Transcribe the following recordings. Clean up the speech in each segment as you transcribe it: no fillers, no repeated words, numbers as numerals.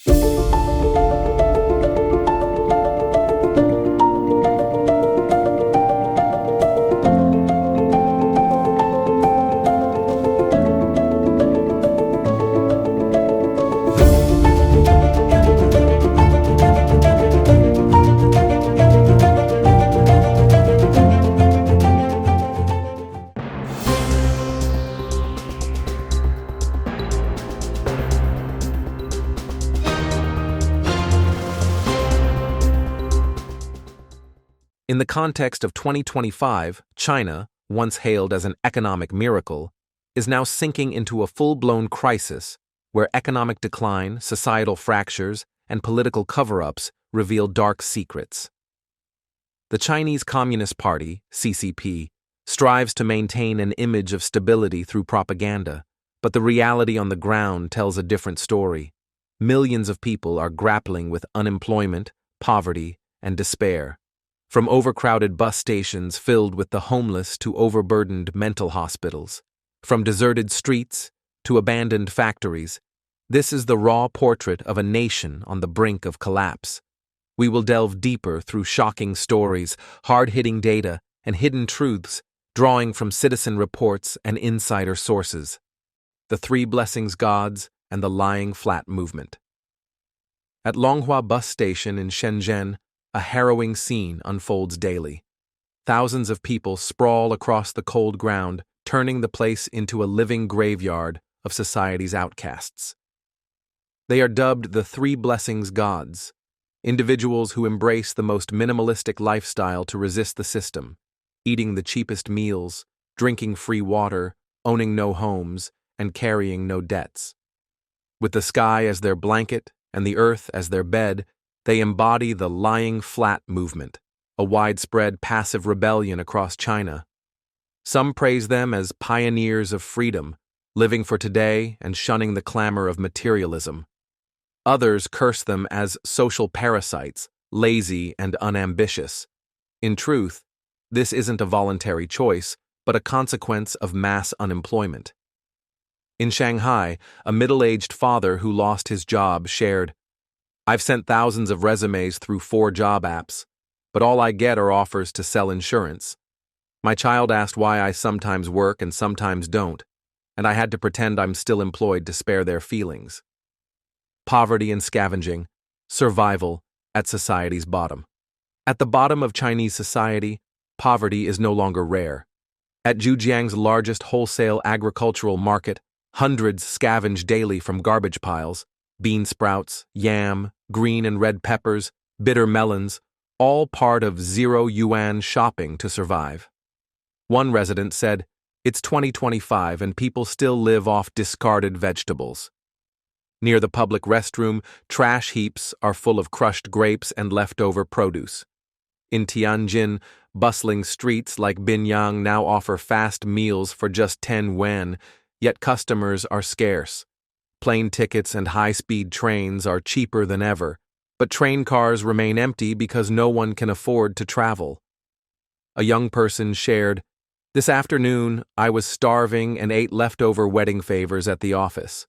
In the context of 2025, China, once hailed as an economic miracle, is now sinking into a full-blown crisis where economic decline, societal fractures, and political cover-ups reveal dark secrets. The Chinese Communist Party, CCP, strives to maintain an image of stability through propaganda, but the reality on the ground tells a different story. Millions of people are grappling with unemployment, poverty, and despair. From overcrowded bus stations filled with the homeless to overburdened mental hospitals, from deserted streets to abandoned factories, this is the raw portrait of a nation on the brink of collapse. We will delve deeper through shocking stories, hard-hitting data, and hidden truths, drawing from citizen reports and insider sources. The Three Blessings Gods and the Lying Flat Movement. At Longhua Bus Station in Shenzhen, a harrowing scene unfolds daily. Thousands of people sprawl across the cold ground, turning the place into a living graveyard of society's outcasts. They are dubbed the Three Blessings Gods, individuals who embrace the most minimalistic lifestyle to resist the system, eating the cheapest meals, drinking free water, owning no homes, and carrying no debts. With the sky as their blanket and the earth as their bed, they embody the lying flat movement, a widespread passive rebellion across China. Some praise them as pioneers of freedom, living for today and shunning the clamor of materialism. Others curse them as social parasites, lazy and unambitious. In truth, this isn't a voluntary choice, but a consequence of mass unemployment. In Shanghai, a middle-aged father who lost his job shared, "I've sent thousands of resumes through 4 job apps, but all I get are offers to sell insurance. My child asked why I sometimes work and sometimes don't, and I had to pretend I'm still employed to spare their feelings." Poverty and scavenging, survival at society's bottom. At the bottom of Chinese society, poverty is no longer rare. At Zhujiang's largest wholesale agricultural market, hundreds scavenge daily from garbage piles, bean sprouts, yam, green and red peppers, bitter melons, all part of zero-yuan shopping to survive. One resident said, "It's 2025 and people still live off discarded vegetables." Near the public restroom, trash heaps are full of crushed grapes and leftover produce. In Tianjin, bustling streets like Binyang now offer fast meals for just 10 yuan, yet customers are scarce. Plane tickets and high-speed trains are cheaper than ever, but train cars remain empty because no one can afford to travel. A young person shared, "This afternoon, I was starving and ate leftover wedding favors at the office.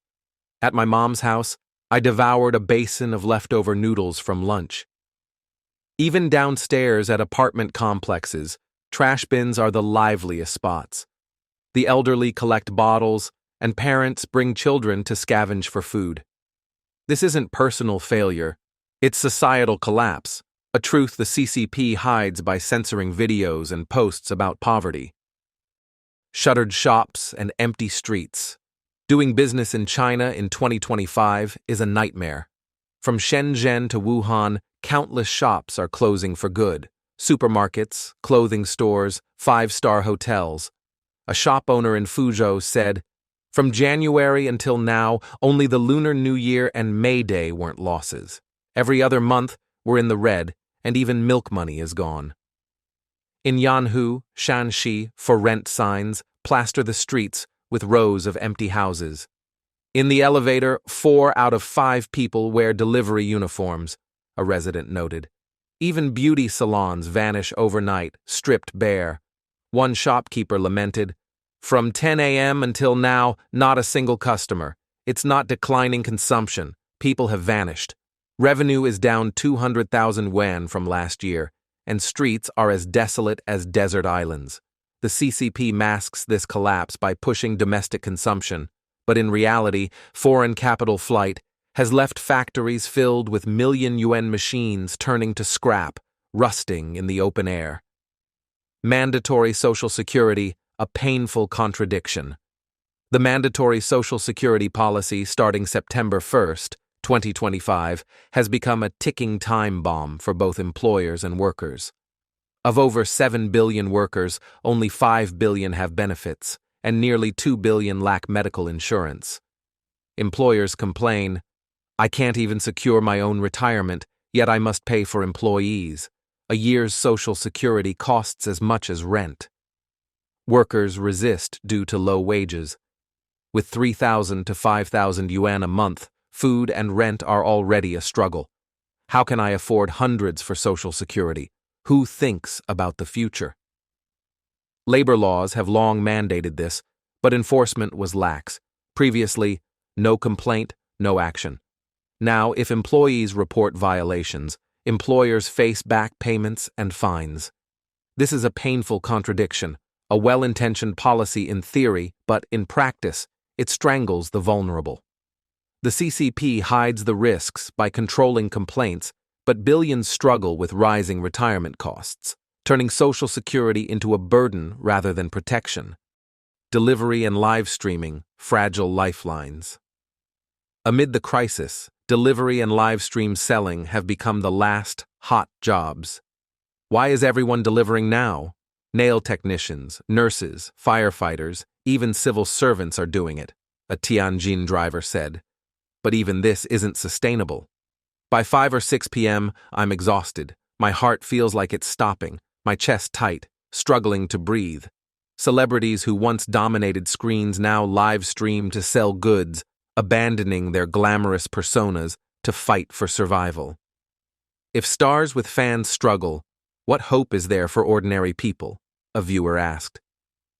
At my mom's house, I devoured a basin of leftover noodles from lunch." Even downstairs at apartment complexes, trash bins are the liveliest spots. The elderly collect bottles, and parents bring children to scavenge for food. This isn't personal failure, it's societal collapse, a truth the CCP hides by censoring videos and posts about poverty. Shuttered shops and empty streets. Doing business in China in 2025 is a nightmare. From Shenzhen to Wuhan, countless shops are closing for good. Supermarkets, clothing stores, 5-star hotels. A shop owner in Fuzhou said, "From January until now, only the Lunar New Year and May Day weren't losses. Every other month, we're in the red, and even milk money is gone." In Yanhu, Shanxi, for rent signs plaster the streets with rows of empty houses. In the elevator, 4 out of 5 people wear delivery uniforms, a resident noted. Even beauty salons vanish overnight, stripped bare. One shopkeeper lamented, "From 10 a.m. until now, not a single customer. It's not declining consumption. People have vanished. Revenue is down 200,000 yuan from last year, and streets are as desolate as desert islands. The CCP masks this collapse by pushing domestic consumption, but in reality, foreign capital flight has left factories filled with million-yuan machines turning to scrap, rusting in the open air. Mandatory Social Security, a painful contradiction. The mandatory Social Security policy starting September 1st, 2025, has become a ticking time bomb for both employers and workers. Of over 7 billion workers, only 5 billion have benefits, and nearly 2 billion lack medical insurance. Employers complain, "I can't even secure my own retirement, yet I must pay for employees. A year's Social Security costs as much as rent." Workers resist due to low wages. With 3,000 to 5,000 yuan a month, food and rent are already a struggle. How can I afford hundreds for Social Security? Who thinks about the future? Labor laws have long mandated this, but enforcement was lax. Previously, no complaint, no action. Now, if employees report violations, employers face back payments and fines. This is a painful contradiction, a well-intentioned policy in theory, but in practice, it strangles the vulnerable. The CCP hides the risks by controlling complaints, but billions struggle with rising retirement costs, turning Social Security into a burden rather than protection. Delivery and live streaming, fragile lifelines. Amid the crisis, delivery and live stream selling have become the last hot jobs. Why is everyone delivering now? Nail technicians, nurses, firefighters, even civil servants are doing it, a Tianjin driver said. But even this isn't sustainable. By 5 or 6 p.m., I'm exhausted. My heart feels like it's stopping, my chest tight, struggling to breathe. Celebrities who once dominated screens now live stream to sell goods, abandoning their glamorous personas to fight for survival. If stars with fans struggle, what hope is there for ordinary people? A viewer asked.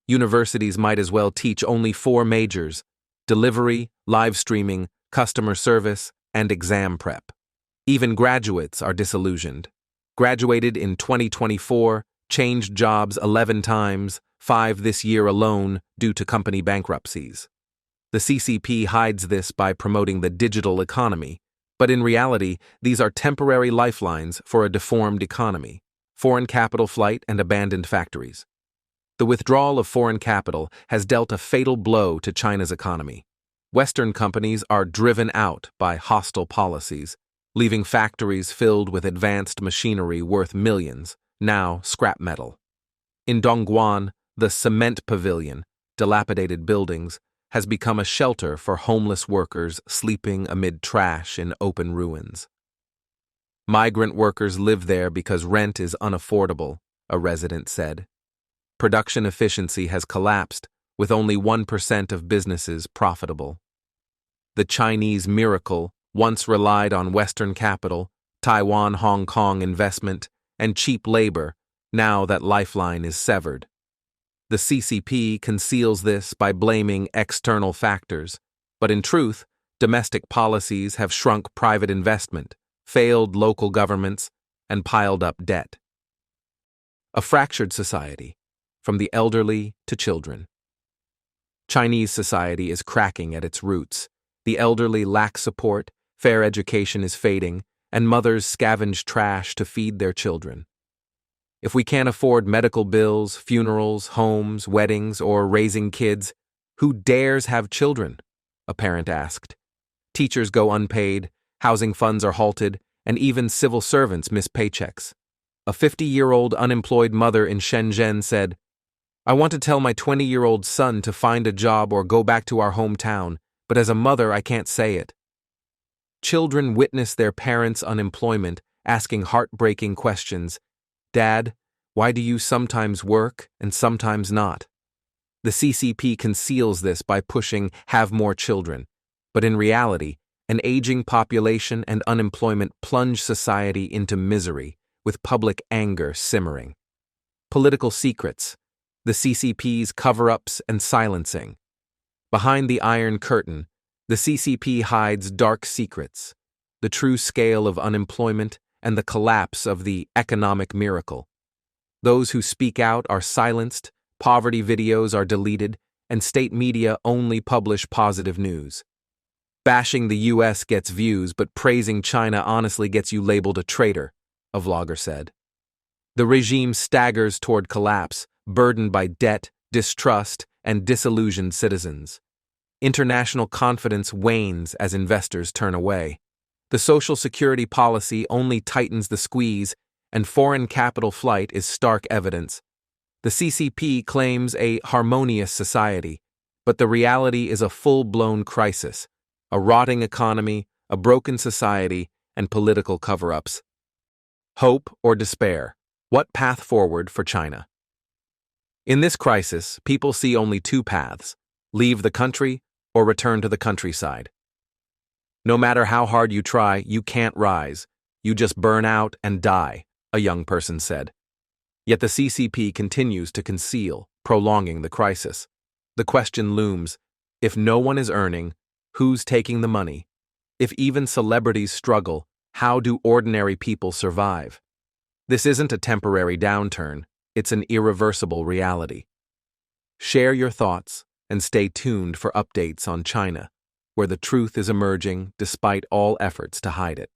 Universities might as well teach only 4 majors: delivery, live streaming, customer service, and exam prep. Even graduates are disillusioned. Graduated in 2024, changed jobs 11 times, 5 this year alone due to company bankruptcies. The CCP hides this by promoting the digital economy, but in reality, these are temporary lifelines for a deformed economy: foreign capital flight and abandoned factories. The withdrawal of foreign capital has dealt a fatal blow to China's economy. Western companies are driven out by hostile policies, leaving factories filled with advanced machinery worth millions, now scrap metal. In Dongguan, the cement pavilion, dilapidated buildings, has become a shelter for homeless workers sleeping amid trash in open ruins. Migrant workers live there because rent is unaffordable, a resident said. Production efficiency has collapsed, with only 1% of businesses profitable. The Chinese miracle once relied on Western capital, Taiwan, Hong Kong investment, and cheap labor, now that lifeline is severed. The CCP conceals this by blaming external factors, but in truth, domestic policies have shrunk private investment, failed local governments, and piled up debt. A fractured society, from the elderly to children. Chinese society is cracking at its roots. The elderly lack support, fair education is fading, and mothers scavenge trash to feed their children. If we can't afford medical bills, funerals, homes, weddings, or raising kids, who dares have children? A parent asked. Teachers go unpaid, housing funds are halted, and even civil servants miss paychecks. A 50-year-old unemployed mother in Shenzhen said, "I want to tell my 20-year-old son to find a job or go back to our hometown, but as a mother I can't say it." Children witness their parents' unemployment, asking heartbreaking questions. "Dad, why do you sometimes work and sometimes not?" The CCP conceals this by pushing "have more children," but in reality, an aging population and unemployment plunge society into misery, with public anger simmering. Political secrets, the CCP's cover-ups and silencing. Behind the Iron Curtain, The CCP hides dark secrets, the true scale of unemployment and the collapse of the economic miracle. Those who speak out are silenced, poverty videos are deleted, and state media only publish positive news. Bashing the US gets views, but praising China honestly gets you labeled a traitor, a vlogger said. The regime staggers toward collapse, burdened by debt, distrust, and disillusioned citizens. International confidence wanes as investors turn away. The Social Security policy only tightens the squeeze, and foreign capital flight is stark evidence. The CCP claims a harmonious society, but the reality is a full-blown crisis, a rotting economy, a broken society, and political cover-ups. Hope or despair? What path forward for China? In this crisis, people see only two paths: leave the country or return to the countryside. No matter how hard you try, you can't rise. You just burn out and die, a young person said. Yet the CCP continues to conceal, prolonging the crisis. The question looms: if no one is earning, who's taking the money? If even celebrities struggle, how do ordinary people survive? This isn't a temporary downturn, it's an irreversible reality. Share your thoughts and stay tuned for updates on China, where the truth is emerging despite all efforts to hide it.